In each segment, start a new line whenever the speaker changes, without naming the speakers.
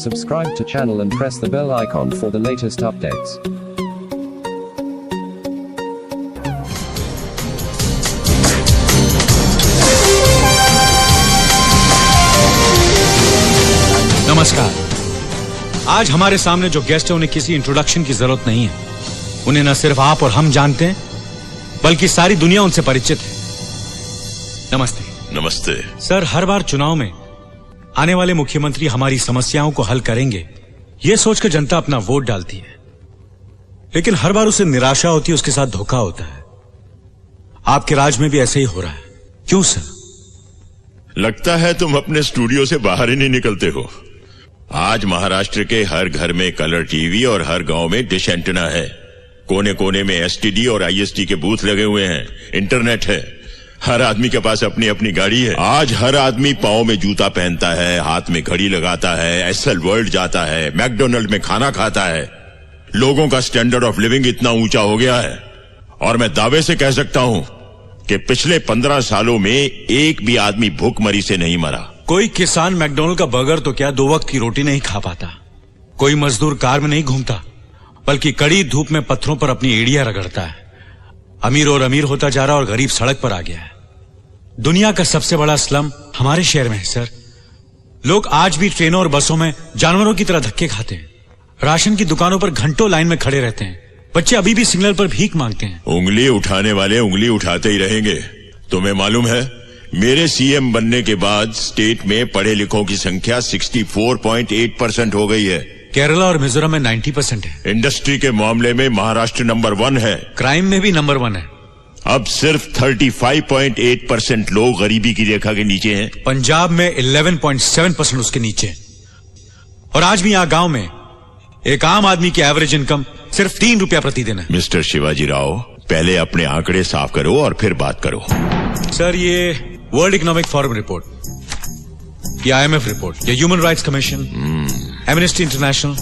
Subscribe to channel and press the bell icon for the latest updates.
नमस्कार। आज हमारे सामने जो गेस्ट है उन्हें किसी इंट्रोडक्शन की जरूरत नहीं है। उन्हें न सिर्फ आप और हम जानते हैं बल्कि सारी दुनिया उनसे परिचित है। नमस्ते।
नमस्ते
सर, हर बार चुनाव में आने वाले मुख्यमंत्री हमारी समस्याओं को हल करेंगे यह सोचकर जनता अपना वोट डालती है, लेकिन हर बार उसे निराशा होती है, उसके साथ धोखा होता है। आपके राज में भी ऐसे ही हो रहा है, क्यों सर?
लगता है तुम अपने स्टूडियो से बाहर ही नहीं निकलते हो। आज महाराष्ट्र के हर घर में कलर टीवी और हर गांव में डिश एंटेना है। कोने कोने में एसटीडी और आईएसटी के बूथ लगे हुए हैं। इंटरनेट है। हर आदमी के पास अपनी अपनी गाड़ी है। आज हर आदमी पांव में जूता पहनता है, हाथ में घड़ी लगाता है, एसएल वर्ल्ड जाता है, मैकडोनल्ड में खाना खाता है। लोगों का स्टैंडर्ड ऑफ लिविंग इतना ऊंचा हो गया है और मैं दावे से कह सकता हूं कि पिछले 15 सालों में एक भी आदमी भूखमरी से नहीं मरा।
कोई किसान मैकडोनल्ड का बर्गर तो क्या 2 वक्त की रोटी नहीं खा पाता। कोई मजदूर कार में नहीं घूमता बल्कि कड़ी धूप में पत्थरों पर अपनी एड़ियां रगड़ता है। अमीर और अमीर होता जा रहा और गरीब सड़क पर आ गया है। दुनिया का सबसे बड़ा स्लम हमारे शहर में है सर। लोग आज भी ट्रेनों और बसों में जानवरों की तरह धक्के खाते हैं। राशन की दुकानों पर घंटों लाइन में खड़े रहते हैं। बच्चे अभी भी सिग्नल पर भीख मांगते हैं।
उंगली उठाने वाले उंगली उठाते ही रहेंगे। तुम्हें मालूम है, मेरे सीएम बनने के बाद स्टेट में पढ़े लिखों की संख्या 64.8% हो गई है।
केरला और मिजोरम में 90% है।
इंडस्ट्री के मामले में महाराष्ट्र नंबर 1 है।
क्राइम में भी नंबर 1 है।
अब सिर्फ 35.8% लोग गरीबी की रेखा के नीचे हैं।
पंजाब में 11.7% उसके नीचे है। और आज भी यहां गांव में एक आम आदमी की एवरेज इनकम सिर्फ 3 रुपया प्रतिदिन है।
मिस्टर शिवाजी राव, पहले अपने आंकड़े साफ करो और फिर बात करो।
सर, ये वर्ल्ड इकोनॉमिक फोरम रिपोर्ट, ये IMF रिपोर्ट, ये human rights commission, amnesty international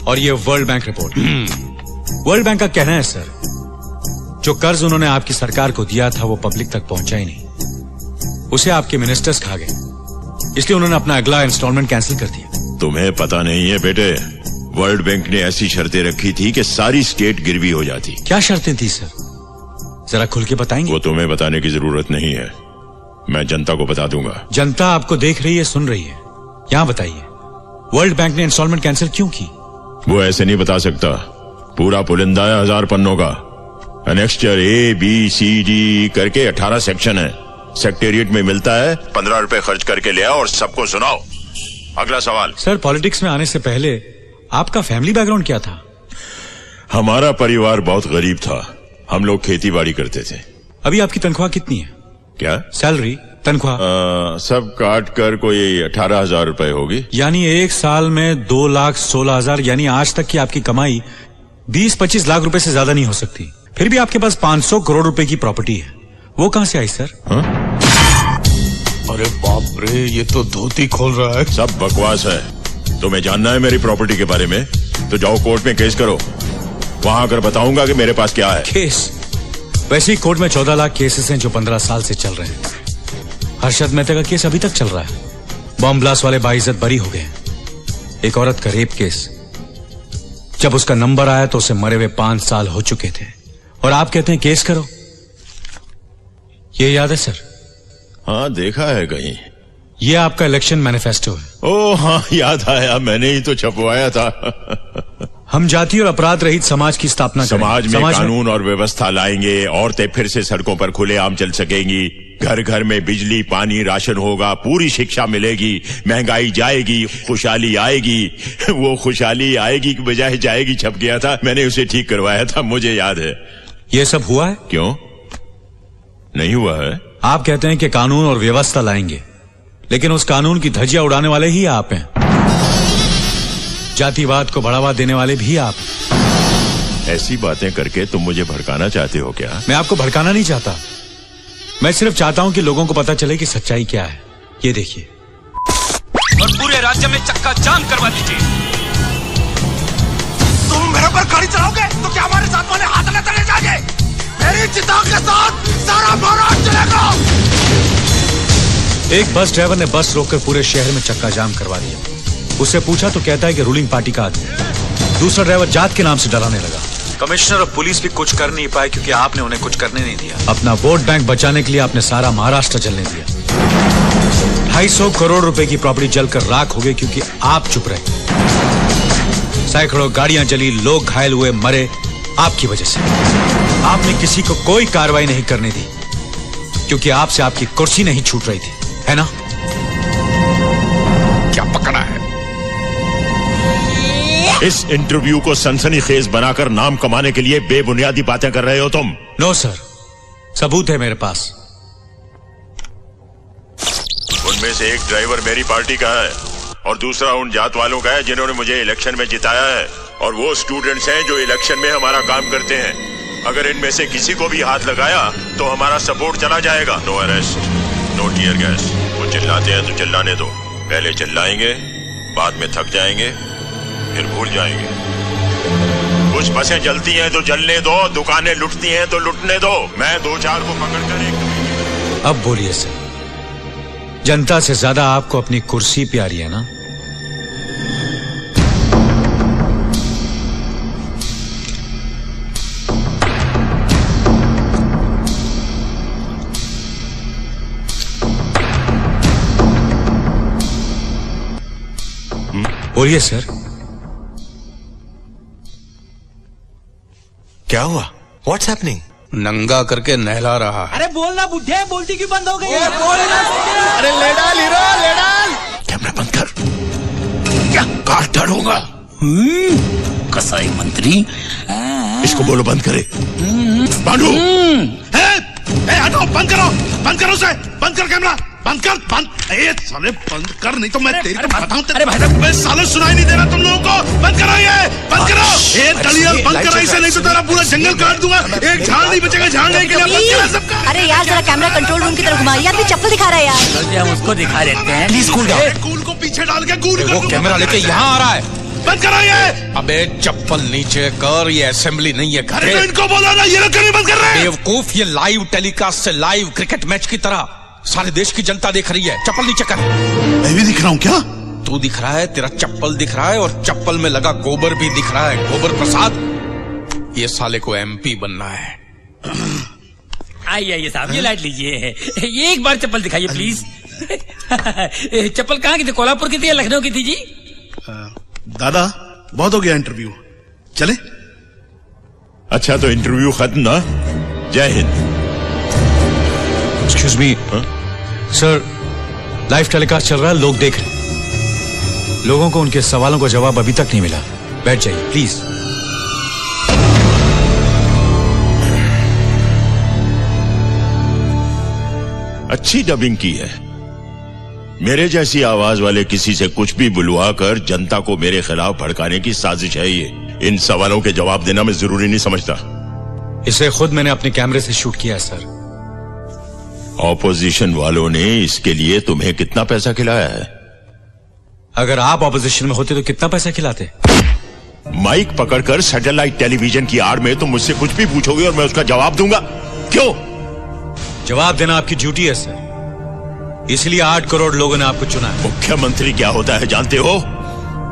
और ये world bank report. World bank का कहना है सर, जो कर्ज उन्होंने आपकी सरकार को दिया था वो पब्लिक तक पहुंचा ही नहीं। उसे आपके मिनिस्टर्स खा गए, इसलिए उन्होंने अपना अगला इंस्टॉलमेंट कैंसिल कर दिया।
तुम्हें पता नहीं है बेटे, वर्ल्ड बैंक ने ऐसी शर्तें रखी थी कि सारी स्टेट गिरवी हो जाती।
क्या शर्तें थी सर? जरा खुल के बताएंगे।
वो तुम्हें बताने की जरूरत नहीं है, मैं जनता को बता दूंगा।
जनता आपको देख रही है, सुन रही है। यहां बताइए, वर्ल्ड बैंक ने इंस्टॉलमेंट कैंसिल क्यों की?
वो ऐसे नहीं बता सकता। पूरा पुलिंदा है 1000 पन्नों का। एनेक्स्चर ABCD करके 18 सेक्शन है। सेक्रेटेरिएट में मिलता है, 15 रुपए खर्च करके ले आओ और सबको सुनाओ। अगला सवाल।
सर, पॉलिटिक्स में आने से पहले आपका फैमिली बैकग्राउंड क्या था?
हमारा परिवार बहुत गरीब था। हम लोग खेती बाड़ी करते थे।
अभी आपकी तनख्वाह कितनी है?
क्या?
सैलरी, तनख्वाह?
सब काट कर कोई 18,000 रुपए होगी।
यानी एक साल में 2,16,000, यानी आज तक की आपकी कमाई 20-25 लाख रुपए से ज्यादा नहीं हो सकती। फिर भी आपके पास 500 करोड़ रुपए की प्रॉपर्टी है, वो कहां से आई सर?
अरे बाप रे, ये तो धोती खोल रहा है।
सब बकवास है। तुम्हें जानना है मेरी प्रॉपर्टी के बारे में तो जाओ कोर्ट में केस करो। वहां आकर बताऊंगा कि मेरे पास क्या है।
केस? वैसे ही कोर्ट में 14 लाख केसेस हैं जो 15 साल से चल रहे हैं। हर्षद मेहता का केस अभी तक चल रहा है। बॉम्ब ब्लास्ट वाले बाइज्जत बरी हो गए। एक औरत का रेप केस, जब उसका नंबर आया तो उसे मरे हुए 5 साल हो चुके थे और आप कहते हैं केस करो। ये याद है सर?
हाँ, देखा है कहीं।
ये आपका इलेक्शन मैनिफेस्टो है।
ओह हाँ, याद आया, मैंने ही तो छपवाया था।
हम जाति और अपराध रहित समाज की स्थापना करेंगे।
समाज में कानून और व्यवस्था लाएंगे। औरतें फिर से सड़कों पर खुलेआम चल सकेंगी। घर घर में बिजली, पानी, राशन होगा। पूरी शिक्षा मिलेगी। महंगाई जाएगी, खुशहाली आएगी। वो खुशहाली आएगी की बजाय जाएगी छप गया था। मैंने उसे ठीक करवाया था, मुझे याद है।
ये सब हुआ है?
क्यों नहीं हुआ है?
आप कहते हैं कि कानून और व्यवस्था लाएंगे, लेकिन उस कानून की धज्जियां उड़ाने वाले ही आप हैं। जातिवाद को बढ़ावा देने वाले भी आप।
ऐसी बातें करके तुम मुझे भड़काना चाहते हो क्या?
मैं आपको भड़काना नहीं चाहता। मैं सिर्फ चाहता हूं कि लोगों को पता चले कि सच्चाई क्या है। ये देखिए।
और पूरे राज्य में चक्का जाम करवा दीजिए।
तुम मेरे पर गाड़ी चलाओगे तो क्या हमारे साथ वाले हाथ न चले जाएंगे? मेरी चिता के साथ सारा महाराष्ट्र चलेगा।
एक बस ड्राइवर ने बस रोककर पूरे शहर में चक्का जाम करवा दिया। उससे पूछा तो कहता है कि रूलिंग पार्टी का आदमी। दूसरा ड्राइवर जात के नाम से डराने लगा। कमिश्नर और पुलिस भी कुछ कर नहीं पाए क्योंकि आपने उन्हें कुछ करने नहीं दिया। अपना वोट बैंक बचाने के लिए आपने सारा महाराष्ट्र जलने दिया। 250 करोड़ रुपए की प्रॉपर्टी जलकर राख हो गई क्योंकि आप चुप रहे। सैकड़ों गाड़ियां जली, लोग घायल हुए, मरे आपकी वजह से। आपने किसी को कोई कार्रवाई नहीं करने दी क्योंकि आपसे आपकी कुर्सी नहीं छूट रही थी, है ना?
क्या पकड़ा है? इस इंटरव्यू को सनसनीखेज बनाकर नाम कमाने के लिए बेबुनियादी बातें कर रहे हो तुम।
नो सर, सबूत है मेरे पास।
उनमें से एक ड्राइवर मेरी पार्टी का है और दूसरा उन जात वालों का है जिन्होंने मुझे इलेक्शन में जिताया है, और वो स्टूडेंट्स हैं जो इलेक्शन में हमारा काम करते हैं। अगर इनमें से किसी को भी हाथ लगाया तो हमारा सपोर्ट चला जाएगा। No arrest, no tear gas. वो चिल्लाते हैं तो चिल्लाने दो। पहले चिल्लाएंगे, बाद में थक जाएंगे, फिर भूल जाएंगे। कुछ बसें जलती हैं तो जलने दो, दुकानें लुटती हैं तो लुटने दो। मैं 2-4 को पकड़कर एक।
अब बोलिए सर, जनता से ज्यादा आपको अपनी कुर्सी प्यारी है ना? बोलिए सर।
क्या हुआ? What's happening?
नंगा करके नहला रहा है।
अरे बोलना बुढ़े, बोलती क्यों बंद हो गई?
अरे ले डाल हीरो, ले डाल।
कैमरा बंद कर, क्या काट डालूंगा।
कसाई मंत्री,
इसको बोलो बंद करे। बांधो।
हटो, बंद करो उसे, बंद कर कैमरा, बंद कर, बंद। साले बंद कर, नहीं तो मैं तेरी तो बताऊं। अरे भाई साहब, साले सुनाई नहीं दे रहा तुम लोगों को। बंद करो ये, बंद करो। दलियाल बंद करो इसे, नहीं तो तेरा पूरा जंगल काट दूंगा। एक झाड़ नहीं बचेगा झाड़ने के लिए। बंद करो सबका।
अरे यार जरा कैमरा कंट्रोल रूम की तरफ घुमा। यार भी चप्पल दिखा रहा है यार।
हम उसको दिखा देते हैं।
Please cool down.
कूल को पीछे डाल के कूल
वो कैमरा लेके यहाँ आ रहा है।
बंद करो ये।
अबे चप्पल नीचे कर, ये असेंबली नहीं है।
अरे तो इनको बोलो ना, ये लोग क्यों नहीं बंद कर रहे?
बेवकूफ, ये लाइव टेलीकास्ट से लाइव क्रिकेट मैच की तरह सारे देश की जनता देख रही है। चप्पल नीचे कर।
मैं भी दिख रहा हूँ क्या?
तू दिख रहा है, तेरा चप्पल दिख रहा है और चप्पल में लगा गोबर भी दिख रहा है। गोबर प्रसाद, ये साले को MP बनना है।
आइए साहब, ये लाइट लीजिए। ये एक बार चप्पल दिखाइए प्लीज। चप्पल कहाँ की थी? कोल्हापुर की थी या लखनऊ की थी जी?
दादा बहुत हो गया इंटरव्यू, चले?
अच्छा तो इंटरव्यू खत्म ना? जय Hind.
Excuse me sir, live telecast चल रहा है, लोग देख रहे हैं। लोगों को उनके सवालों का जवाब अभी तक नहीं मिला। बैठ जाइए प्लीज।
अच्छी डबिंग की है। मेरे जैसी आवाज वाले किसी से कुछ भी बुलवा कर जनता को मेरे खिलाफ भड़काने की साजिश है ये। इन सवालों के जवाब देना मैं जरूरी नहीं समझता।
इसे खुद मैंने अपने कैमरे से शूट किया सर।
ऑपोजिशन वालों ने इसके लिए तुम्हें कितना पैसा खिलाया है?
अगर आप ऑपोजिशन में होते तो कितना पैसा खिलाते?
माइक पकड़कर सैटेलाइट टेलीविजन की आड़ में तुम मुझसे कुछ भी पूछोगे और मैं उसका जवाब दूंगा। क्यों?
जवाब देना आपकी ड्यूटी है सर, इसलिए 8 करोड़ लोगों ने आपको चुना है।
मुख्यमंत्री क्या होता है जानते हो?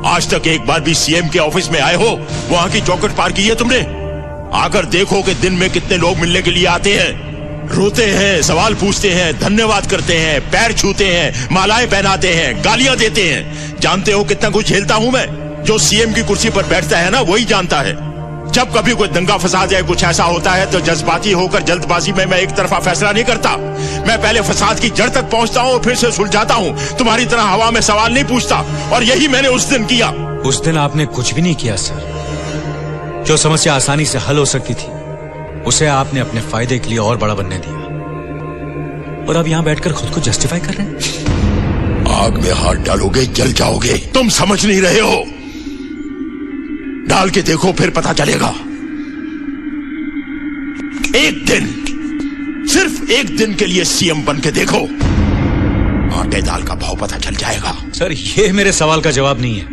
आज तक एक बार भी CM के ऑफिस में आए हो? वहां की चौखट पार की है तुमने? आकर देखो कि दिन में कितने लोग मिलने के लिए आते हैं, रोते हैं, सवाल पूछते हैं, धन्यवाद करते हैं, पैर छूते हैं, मालाएं पहनाते हैं, गालियां देते हैं। जानते हो कितना कुछ झेलता हूं मैं? जो CM की कुर्सी पर बैठता है ना, वही जानता है। जब कभी कोई दंगा फसाद या कुछ ऐसा होता है तो जज्बाती होकर जल्दबाजी में मैं एक तरफा फैसला नहीं करता। मैं पहले फसाद की जड़ तक पहुंचता हूं और फिर से सुलझाता हूं। तुम्हारी तरह हवा में सवाल नहीं पूछता, और यही मैंने उस दिन किया।
उस दिन आपने कुछ भी नहीं किया सर। जो समस्या आसानी से हल हो सकती थी उसे आपने अपने फायदे के लिए और बड़ा बनने दिया, और अब यहां बैठकर खुद को जस्टिफाई कर रहे हैं।
आग में हाथ डालोगे जल जाओगे। तुम समझ नहीं रहे हो। डाल के देखो फिर पता चलेगा। एक दिन, सिर्फ एक दिन के लिए CM बन के देखो, आटे दाल का भाव पता चल जाएगा।
सर ये मेरे सवाल का जवाब नहीं है।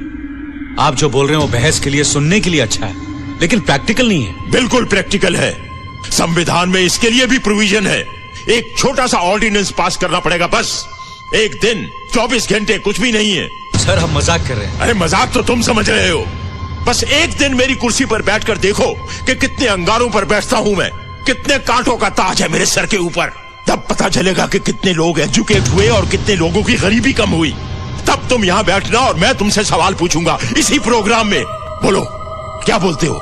आप जो बोल रहे हैं वो बहस के लिए, सुनने के लिए अच्छा है, लेकिन प्रैक्टिकल नहीं है।
बिल्कुल प्रैक्टिकल है। संविधान में इसके लिए भी प्रोविजन है। एक छोटा सा ऑर्डिनेंस पास करना पड़ेगा बस। एक दिन, 24 घंटे कुछ भी नहीं है।
सर हम मजाक कर रहे हैं।
अरे मजाक तो तुम समझ रहे हो। बस एक दिन मेरी कुर्सी पर बैठकर देखो कि कितने अंगारों पर बैठता हूं मैं, कितने कांटों का ताज है मेरे सर के ऊपर। तब पता चलेगा कि कितने लोग एजुकेट हुए और कितने लोगों की गरीबी कम हुई। तब तुम यहां बैठना और मैं तुमसे सवाल पूछूंगा इसी प्रोग्राम में। बोलो क्या बोलते हो?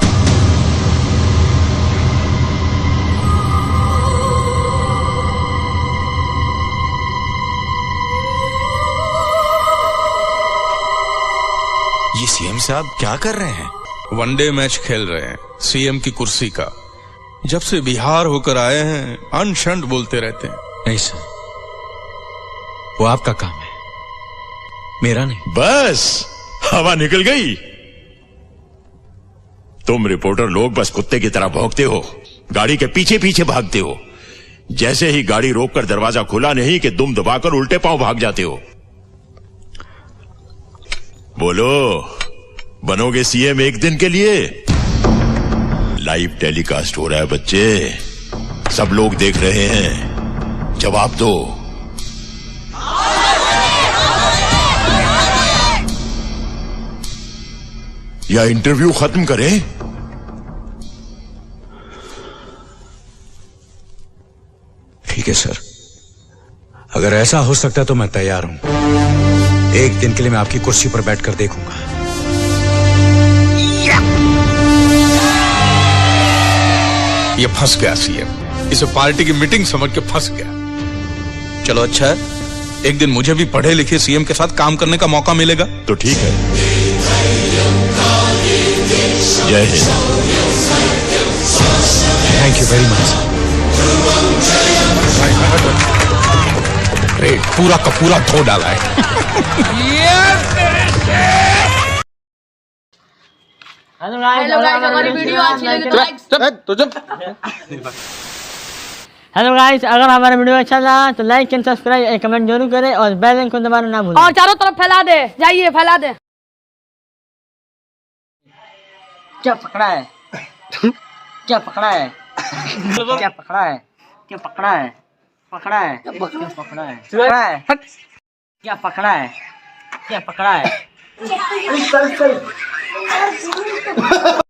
ये सीएम साहब क्या कर रहे हैं?
वनडे मैच खेल रहे हैं सीएम की कुर्सी का। जब से बिहार होकर आए हैं अनशंड बोलते रहते हैं।
नहीं सर, वो आपका काम है, मेरा नहीं।
बस हवा निकल गई। तुम रिपोर्टर लोग बस कुत्ते की तरह भौंकते हो, गाड़ी के पीछे पीछे भागते हो। जैसे ही गाड़ी रोककर दरवाजा खुला नहीं कि दुम दबाकर उल्टे पांव भाग जाते हो। बोलो बनोगे सीएम एक दिन के लिए? लाइव टेलीकास्ट हो रहा है बच्चे, सब लोग देख रहे हैं, जवाब दो। या इंटरव्यू खत्म करें?
ठीक है सर, अगर ऐसा हो सकता है तो मैं तैयार हूं। एक दिन के लिए मैं आपकी कुर्सी पर बैठकर देखूंगा।
ये फंस गया सीएम, इसे पार्टी की मीटिंग समझ के फंस गया। चलो अच्छा है, एक दिन मुझे भी पढ़े लिखे सीएम के साथ काम करने का मौका मिलेगा
तो ठीक है। जय Hind.
Thank you very much.
Great, पूरा का पूरा धो डाला है।
हेलो गाइस, हमारी वीडियो अच्छी लगी तो हेलो गाइस, अगर हमारा वीडियो अच्छा लगा तो लाइक एंड सब्सक्राइब और कमेंट जरूर करें और बेल आइकन को दबाना ना भूलें।
और चारों तरफ फैला दे, जाइए फैला दे।
क्या पकड़ा है? क्या पकड़ा है? क्या पकड़ा है? क्या पकड़ा है? पकड़ा है? क्या पकड़ा है? पकड़ा है? क्या पकड़ा है? क्या पकड़ा है?